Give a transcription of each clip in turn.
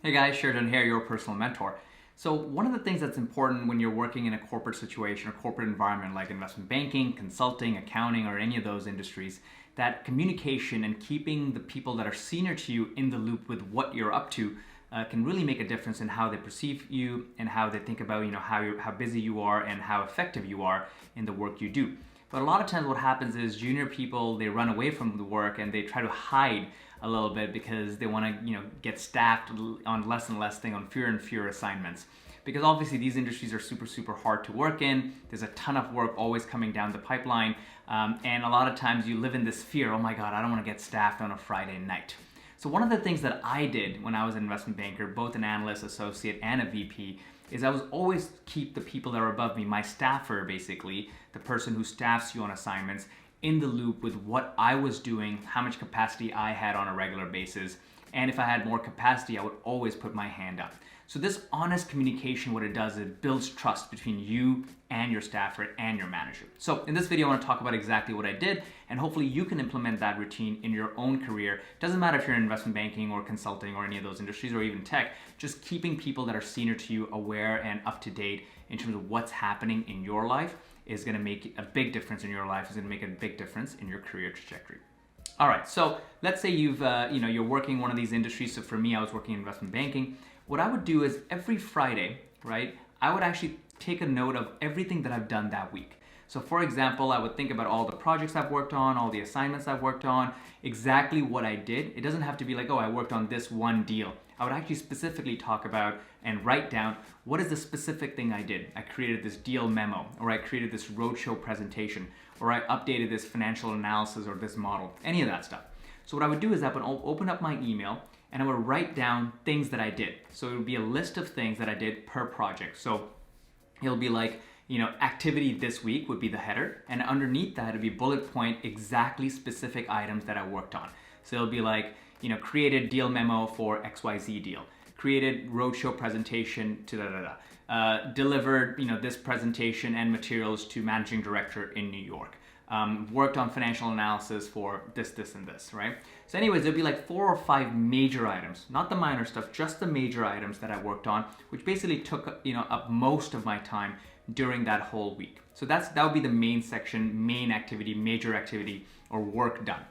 Hey guys, Sherjan here, your personal mentor. So one of the things that's important when you're working in a corporate situation or corporate environment like investment banking, consulting, accounting, or any of those industries, that communication and keeping the people that are senior to you in the loop with what you're up to can really make a difference in how they perceive you and how they think about how busy you are and how effective you are in the work you do. But a lot of times what happens is junior people, they run away from the work and they try to hide a little bit because they want to get staffed on less and less thing, on fewer and fewer assignments. Because obviously these industries are super hard to work in. There's a ton of work always coming down the pipeline. And a lot of times you live in this fear, oh my God, I don't want to get staffed on a Friday night. So one of the things that I did when I was an investment banker, both an analyst, associate, and a VP, is I was always keep the people that are above me, my staffer basically, the person who staffs you on assignments, in the loop with what I was doing, how much capacity I had on a regular basis, and if I had more capacity, I would always put my hand up. So this honest communication, what it does is it builds trust between you and your staffer and your manager. So in this video, I want to talk about exactly what I did, and hopefully you can implement that routine in your own career. Doesn't matter if you're in investment banking or consulting or any of those industries or even tech, just keeping people that are senior to you aware and up to date in terms of what's happening in your life is going to make a big difference in your life, is going to make a big difference in your career trajectory. All right, so let's say you're working in one of these industries. So for me, I was working in investment banking. What I would do is every Friday, right, I would actually take a note of everything that I've done that week. So for example, I would think about all the projects I've worked on, all the assignments I've worked on, exactly what I did. It doesn't have to be like, oh, I worked on this one deal. I would actually specifically talk about and write down what is the specific thing I did. I created this deal memo, or I created this roadshow presentation, or I updated this financial analysis or this model, any of that stuff. So what I would do is I would open up my email and I would write down things that I did. So it would be a list of things that I did per project. So it'll be like, activity this week would be the header, and underneath that it'd be bullet point exactly specific items that I worked on. So it'll be like, created deal memo for XYZ deal, created roadshow presentation to delivered this presentation and materials to managing director in New York. Worked on financial analysis for this, and this, right? So anyways, there'll be like 4 or 5 major items, not the minor stuff, just the major items that I worked on, which basically took up most of my time during that whole week. So that would be the main section, main activity, major activity, or work done.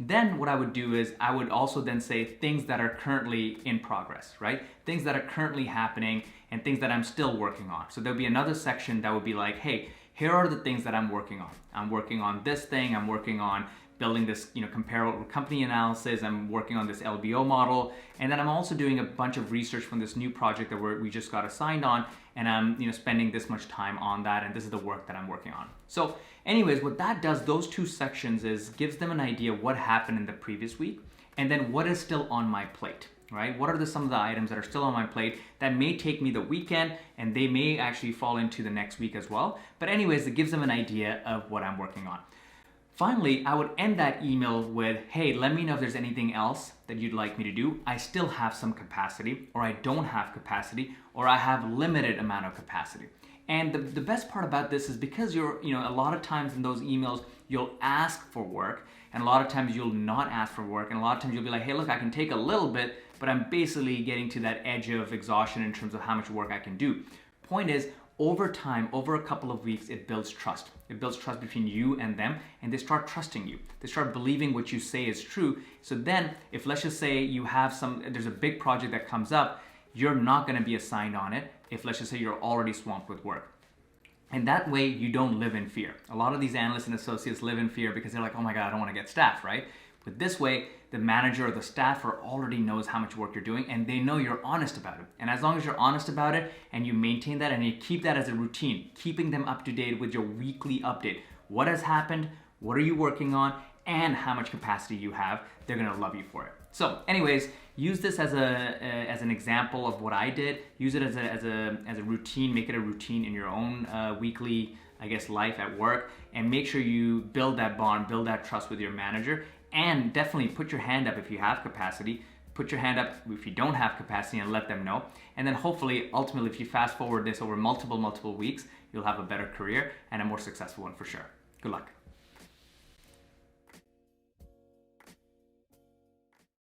Then what I would do is I would also then say things that are currently in progress, right? Things that are currently happening and things that I'm still working on. So there'll be another section that would be like, hey, here are the things that I'm working on. I'm working on this thing, I'm working on building this comparable company analysis, I'm working on this LBO model, and then I'm also doing a bunch of research from this new project that we just got assigned on, and I'm spending this much time on that, and this is the work that I'm working on. So anyways, what that does, those 2 sections, is gives them an idea of what happened in the previous week, and then what is still on my plate. Right? What are some of the items that are still on my plate that may take me the weekend, and they may actually fall into the next week as well. But anyways, it gives them an idea of what I'm working on. Finally, I would end that email with, hey, let me know if there's anything else that you'd like me to do. I still have some capacity, or I don't have capacity, or I have limited amount of capacity. And the best part about this is because you're, a lot of times in those emails, you'll ask for work, and a lot of times you'll not ask for work, and a lot of times you'll be like, hey, look, I can take a little bit, but I'm basically getting to that edge of exhaustion in terms of how much work I can do. Point is, over time, over a couple of weeks, it builds trust. It builds trust between you and them, and they start trusting you. They start believing what you say is true. So then, if let's just say there's a big project that comes up, you're not gonna be assigned on it if let's just say you're already swamped with work. And that way, you don't live in fear. A lot of these analysts and associates live in fear because they're like, oh my God, I don't wanna get staffed, right? But this way, the manager or the staffer already knows how much work you're doing, and they know you're honest about it. And as long as you're honest about it and you maintain that and you keep that as a routine, keeping them up to date with your weekly update. What has happened? What are you working on? And how much capacity you have, they're gonna love you for it. So anyways, use this as an example of what I did. Use it as a routine, make it a routine in your own weekly, life at work, and make sure you build that bond, build that trust with your manager. And definitely put your hand up if you have capacity. Put your hand up if you don't have capacity and let them know. And then hopefully, ultimately, if you fast forward this over multiple weeks, you'll have a better career and a more successful one for sure. Good luck.